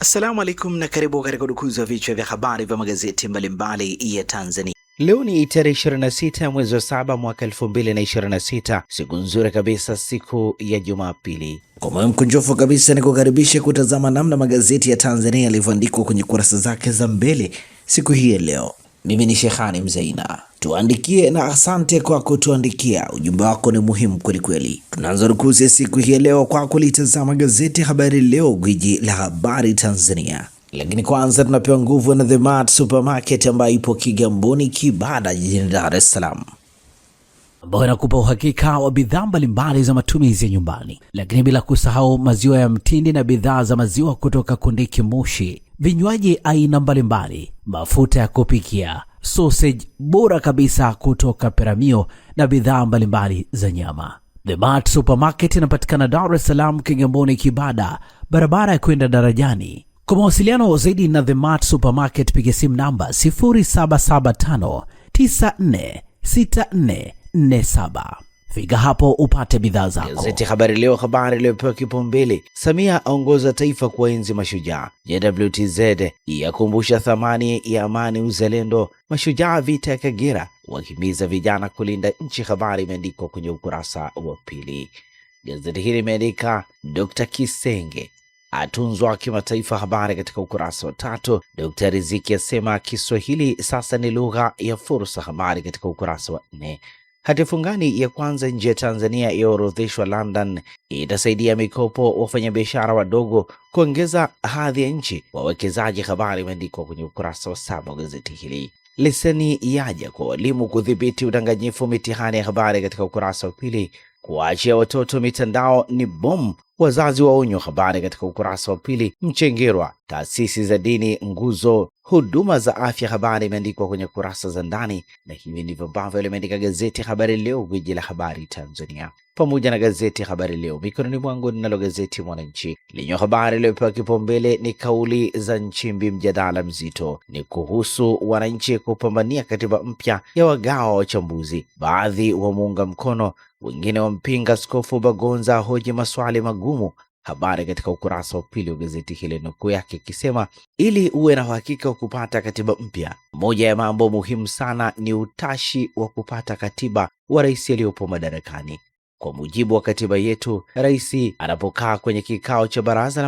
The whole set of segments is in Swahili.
Assalamu alaikum na karibu katika udukuzi wa vichwa vya habari vya magazeti mbalimbali ya Tanzania. Leo ni tarehe 26 mwezi wa 7 mwaka 2026, siku nzuri kabisa, siku ya Jumapili. Kwa moyo mkunjofu kabisa ni kukaribisha kutazama namna magazeti ya Tanzania yalivyoandikwa kwenye kurasa zake za mbele siku hii ya leo. Mimi ni Sheikhani Mzaina. Tuandikie na asante kwa kutuandikia, ujumbe wako ni muhimu kweli kweli. Tunaanza rukuzi siku hii leo kwa kulitazama gazeti Habari Leo, gwiji la habari Tanzania. Lakini kwanza tunapewa nguvu na The Mart Supermarket ambayo ipo Kigamboni Kibada jijini Dar es Salaam, ambayo inakupa uhakika wa bidhaa mbalimbali za matumizi ya nyumbani, lakini bila kusahau maziwa ya mtindi na bidhaa za maziwa kutoka Kondiki Moshi, vinywaji aina mbalimbali, mafuta ya kupikia, sausage bora kabisa kutoka Peramio na bidhaa mbalimbali za nyama. The Mart Supermarket inapatikana Dar es Salaam, Kigamboni Kibada, barabara ya kwenda darajani. Kwa mawasiliano zaidi na The Mart Supermarket piga simu namba 0775946447. Fika hapo upate bidhaa zako. Gazeti Habari Leo, habari iliyopewa kipaumbele: Samia aongoza taifa kuenzi mashujaa. JWTZ yakumbusha thamani ya amani uzalendo. Mashujaa vita ya Kagera wakimiza vijana kulinda nchi. Habari imeandikwa kwenye ukurasa wa pili. Gazeti hili imeandika Dr. Kisenge atunzwa kimataifa. Habari katika ukurasa wa 3. Dr. Riziki asema Kiswahili sasa ni lugha ya fursa. Habari katika ukurasa wa 4. Hati fungani ya kwanza nje ya Tanzania yaorodheshwa London, itasaidia mikopo wafanyabiashara wadogo kuongeza hadhi ya nchi wawekezaji. Habari imeandikwa kwenye ukurasa wa 7 wa gazeti hili. Leseni yaja kwa walimu kudhibiti udanganyifu mitihani. Ya habari katika ukurasa wa 2. Kuachia watoto mitandao ni bomu, wazazi waonywa. Habari katika ukurasa wa 2. Mchengerwa taasisi za dini nguzo huduma za afya. Habari imeandikwa kwenye kurasa za ndani, na hivi ndivyo ambavyo limeandika gazeti Habari Leo, gwiji la habari Tanzania. Pamoja na gazeti Habari Leo mikononi mwangu, ninalo gazeti Mwananchi lenye habari iliyopewa kipaumbele ni kauli za Nchimbi, mjadala mzito ni kuhusu wananchi kupambania katiba mpya ya wagawa wachambuzi. Baadhi wamuunga mkono, wengine wampinga. Askofu Bagonza hoji maswali magumu. Habari katika ukurasa wa 2 wa gazeti hili, nukuu yake ikisema ili uwe na uhakika wa kupata katiba mpya, moja ya mambo muhimu sana ni utashi wa kupata katiba wa rais aliyopo madarakani. Kwa mujibu wa katiba yetu, rais anapokaa kwenye kikao cha baraza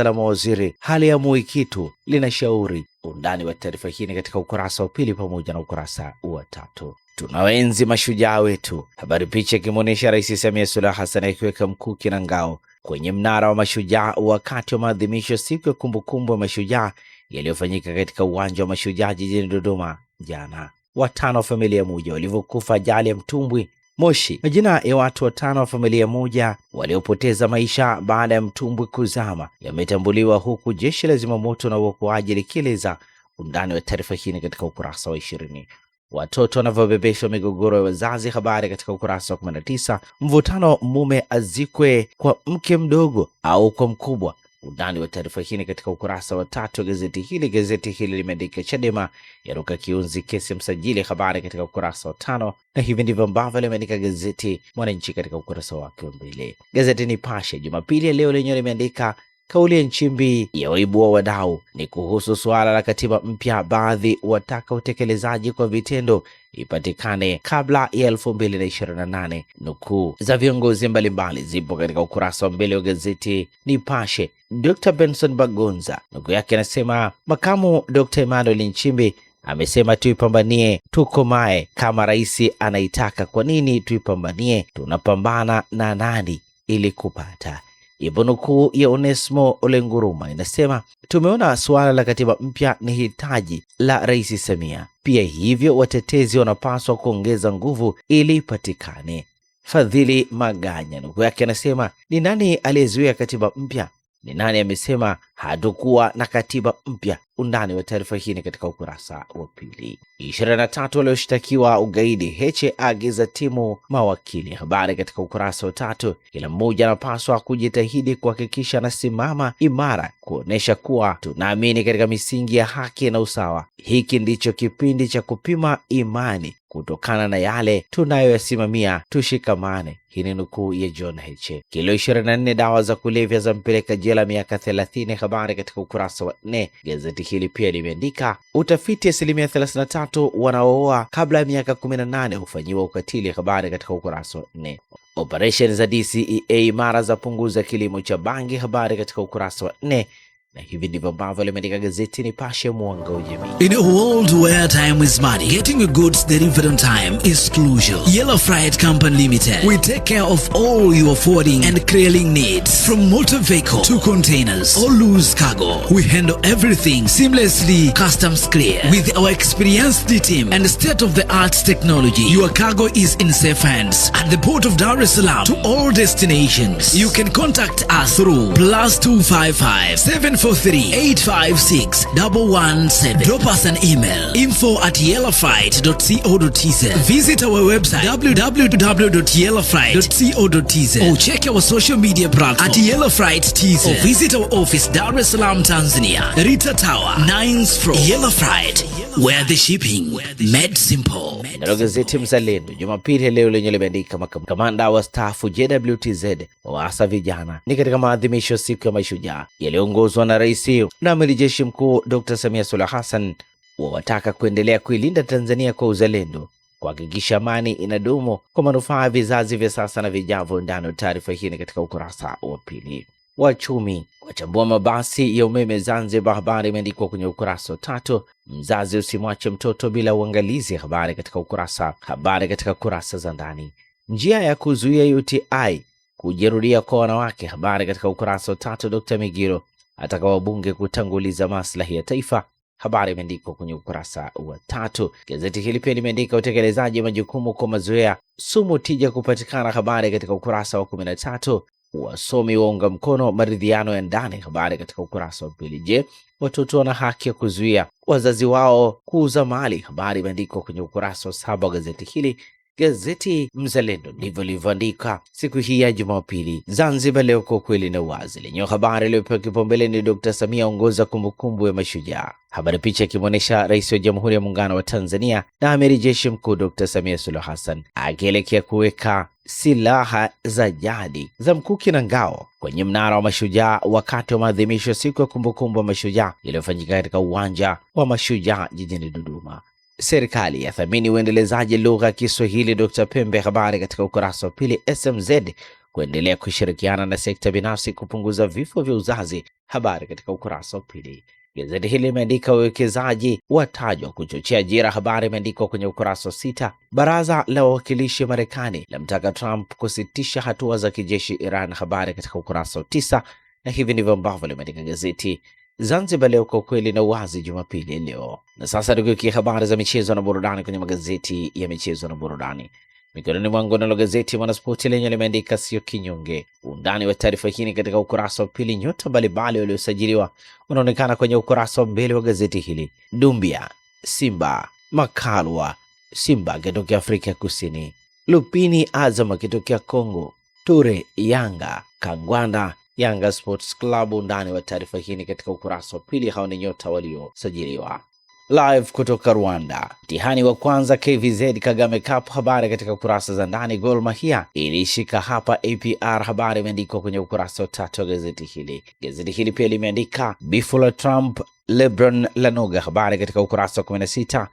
la mawaziri haliamui kitu, linashauri. Undani wa taarifa hii katika ukurasa wa 2 pamoja na ukurasa wa 3. Tunawenzi mashujaa wetu. Habari picha ikimwonyesha Rais Samia Suluhu Hassan akiweka mkuki na ngao kwenye mnara wa mashujaa wakati wa maadhimisho siku ya kumbukumbu ya mashujaa yaliyofanyika katika uwanja wa mashujaa jijini Dodoma jana. 5 wa familia moja walivyokufa ajali ya mtumbwi Moshi. Majina ya watu 5 wa familia moja waliopoteza maisha baada ya mtumbwi kuzama yametambuliwa, huku jeshi la zimamoto na uokoaji likieleza. Undani wa taarifa hii katika ukurasa wa 20. Watoto wanavyobebeshwa migogoro ya wazazi. Habari katika ukurasa wa 19. Mvutano, mume azikwe kwa mke mdogo au kwa mkubwa. Undani wa taarifa hii katika ukurasa wa 3 wa gazeti hili. Gazeti hili limeandika Chadema yaruka kiunzi kesi ya msajili. Habari katika ukurasa wa 5, na hivi ndivyo ambavyo limeandika gazeti Mwananchi katika ukurasa wake wa mbele. Gazeti Nipashe Jumapili ya leo lenyewe limeandika kauli ya Nchimbi ya waibua wadau ni kuhusu suala la katiba mpya. Baadhi wataka utekelezaji kwa vitendo ipatikane kabla ya 2028. Nukuu za viongozi mbalimbali zipo katika ukurasa wa mbele wa gazeti Nipashe. Dr. Benson Bagonza nukuu yake anasema makamu Dr. Emmanuel Nchimbi amesema tuipambanie, tukomae. Kama rais anaitaka, kwa nini tuipambanie? Tunapambana na nani ili kupata? Ipo nukuu ya Onesmo Olenguruma inasema tumeona suala la katiba mpya ni hitaji la Rais Samia, pia hivyo watetezi wanapaswa kuongeza nguvu ili ipatikane. Fadhili Maganya nukuu yake anasema ni nani aliyezuia katiba mpya? Ni nani amesema hatakuwa na katiba mpya? Undani wa taarifa hii katika ukurasa wa 2. 23 walioshtakiwa ugaidi, Heche agiza timu mawakili. Habari katika ukurasa wa 3. Kila mmoja anapaswa kujitahidi kuhakikisha anasimama imara, kuonesha kuwa tunaamini katika misingi ya haki na usawa. Hiki ndicho kipindi cha kupima imani, kutokana na yale tunayoyasimamia, tushikamane. Hii ni nukuu ya John Heche. Kilo 24 dawa za kulevya za mpeleka jela miaka 30. Habari katika ukurasa wa 4. Gazeti hili pia limeandika utafiti 33% wanaooa kabla ya miaka 18 hufanyiwa ukatili. Habari katika ukurasa wa 4. Operation za DCEA mara za punguza kilimo cha bangi. Habari katika ukurasa wa 4. Na hivi ndivyo ambavyo limeandika gazeti Nipashe mwanga wa jamii. In a world where time is money, getting your goods delivered on time is crucial. Yellow Freight Company Limited, we take care of all your forwarding and clearing needs. From motor vehicle to containers or loose cargo, we handle everything seamlessly customs clear. With our experienced team and state-of-the-art technology, your cargo is in safe hands at the port of Dar es Salaam to all destinations. You can contact us through +255 743-856-117. Drop us an email, info@yellowfreight.co.tz. Visit our website www.yellowfreight.co.tz or check our social media platform at yellowfreight.tz or visit our office Dar es Salaam, Tanzania, Rita Tower, 9th floor. Yellow Freight, where the shipping made simple. Nalo gazeti Mzalendo Jumapili leo lenye limeandika kamanda wa staafu JWTZ waasa vijana ni katika maadhimisho siku ya mashujaa yaliyoongozwa na Rais na Amiri Jeshi Mkuu Dr. Samia Suluhu Hassan, wawataka kuendelea kuilinda Tanzania kwa uzalendo, kuhakikisha amani inadumu kwa manufaa ya vizazi vya sasa na vijavyo. Ndani taarifa hii katika ukurasa wa pili. Wachumi wachambua mabasi ya umeme Zanzibar. Habari imeandikwa kwenye ukurasa wa 3. Mzazi usimwache mtoto bila uangalizi. Habari katika kurasa za ndani. Njia ya kuzuia UTI kujirudia kwa wanawake. Habari katika ukurasa wa 3. Dr. Migiro ataka wabunge kutanguliza maslahi ya taifa. Habari imeandikwa kwenye ukurasa wa 3. Gazeti hili pia limeandika utekelezaji majukumu kwa mazoea, sumu tija kupatikana. Habari katika ukurasa wa 13. Wasomi waunga mkono maridhiano ya ndani. Habari katika ukurasa wa 2. Je, watoto wana haki ya kuzuia wazazi wao kuuza mali? Habari imeandikwa kwenye ukurasa wa 7 wa gazeti hili. Gazeti Mzalendo ndivyo lilivyoandika siku hii ya Jumapili. Zanzibar Leo, kwa kweli na uwazi, lenye habari iliyopewa kipaumbele ni Dr. Samia aongoza kumbukumbu ya mashujaa. Habari picha ikimwonyesha Rais wa Jamhuri ya Muungano wa Tanzania na Amiri Jeshi Mkuu Dr. Samia Suluhu Hassan akielekea kuweka silaha za jadi za mkuki na ngao kwenye mnara wa mashujaa wakati wa maadhimisho siku ya kumbukumbu ya mashujaa iliyofanyika katika uwanja wa mashujaa jijini Dodoma. Serikali yathamini uendelezaji lugha ya Kiswahili. Dr. Pembe. Habari katika ukurasa wa 2. SMZ kuendelea kushirikiana na sekta binafsi kupunguza vifo vya uzazi. Habari katika ukurasa wa 2. Gazeti hili limeandika uwekezaji watajwa kuchochea ajira. Habari imeandikwa kwenye ukurasa wa 6. Baraza la wawakilishi Marekani lamtaka Trump kusitisha hatua za kijeshi Iran. Habari katika ukurasa wa 9. Na hivi ndivyo ambavyo limeandika gazeti Zanzibar Leo, kwa kweli na uwazi, Jumapili leo. Na sasa tukiukia habari za michezo na burudani kwenye magazeti ya michezo na burudani. Mikononi mwangu nalo gazeti Mwanaspoti lenye limeandika sio kinyonge. Undani wa taarifa hii katika ukurasa wa 2. Nyota mbalimbali waliosajiliwa unaonekana kwenye ukurasa wa 2 wa gazeti hili. Dumbia Simba, Makalwa Simba akitokea Afrika Kusini, Lupini Azam akitokea Kongo, Ture Yanga, Kangwanda Yanga Sports Club. Undani wa taarifa hii katika ukurasa wa 2. Hao ni nyota waliosajiliwa. Live kutoka Rwanda, mtihani wa kwanza KVZ Kagame Cup. Habari katika kurasa za ndani. Gor Mahia ilishika hapa APR. Habari imeandikwa kwenye ukurasa wa 3 wa gazeti hili. Gazeti hili pia limeandika Bifula Trump LeBron Lanoga. Habari katika ukurasa wa 16.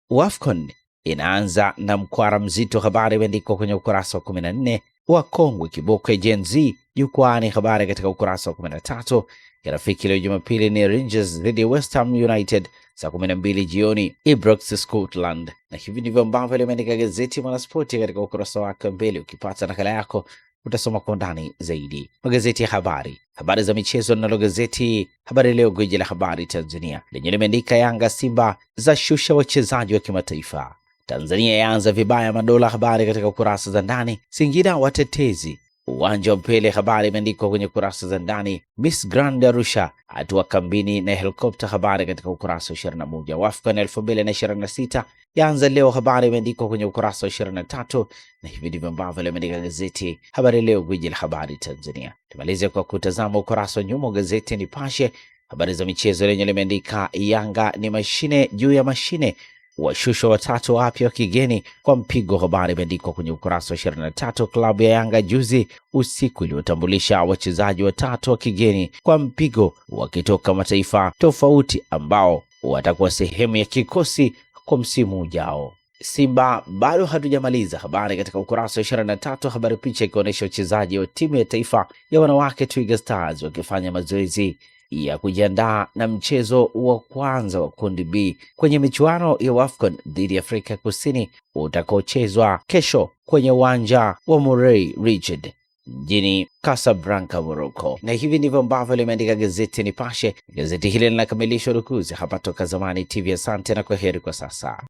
Wafcon inaanza na mkwara mzito. Habari imeandikwa kwenye ukurasa wa 14. Wakongwe Kiboko Gen Z jukwani. Habari katika ukurasa wa 13. Kirafiki leo Jumapili ni Rangers dhidi ya West Ham United saa 12 jioni Ibrox Scotland. Na hivi ndivyo ambavyo limeandika gazeti Mwanaspoti katika ukurasa wake mbele. Ukipata nakala yako utasoma kwa ndani zaidi magazeti ya habari za michezo. Na gazeti Habari Leo, gwiji la habari Tanzania, lenye limeandika Yanga Simba za shusha wachezaji wa kimataifa, Tanzania yaanza vibaya madola. Habari katika ukurasa za ndani. Singida watetezi uwanja wa Mpele. Habari imeandikwa kwenye kurasa za ndani. Miss Grand Arusha atua kambini na helikopta. Habari katika ukurasa wa 21. Wafcon 2026 yaanza leo. Habari imeandikwa kwenye ukurasa wa 23. Na hivi ndivyo ambavyo limeandika gazeti Habari Leo, gwiji la habari Tanzania. Tumalize kwa kutazama ukurasa wa nyuma gazeti Nipashe. Habari za michezo lenye limeandika Yanga ni mashine juu ya mashine. washushwa watatu wapya wa kigeni kwa mpigo. Habari imeandikwa kwenye ukurasa wa 23. Klabu ya Yanga juzi usiku iliyotambulisha wachezaji watatu wa kigeni kwa mpigo wakitoka mataifa tofauti ambao watakuwa sehemu ya kikosi kwa msimu ujao. Simba bado hatujamaliza. Habari katika ukurasa wa 23, habari picha ikionyesha wachezaji wa timu ya taifa ya wanawake Twiga Stars wakifanya mazoezi ya kujiandaa na mchezo wa kwanza wa kundi B kwenye michuano ya AFCON dhidi ya Afrika Kusini utakaochezwa kesho kwenye uwanja wa Morey Richard mjini Casablanca, Morocco. Na hivi ndivyo ambavyo limeandika gazeti Nipashe. Gazeti hili linakamilisha rukuzi hapa toka Zamani TV. Asante na kwaheri kwa sasa.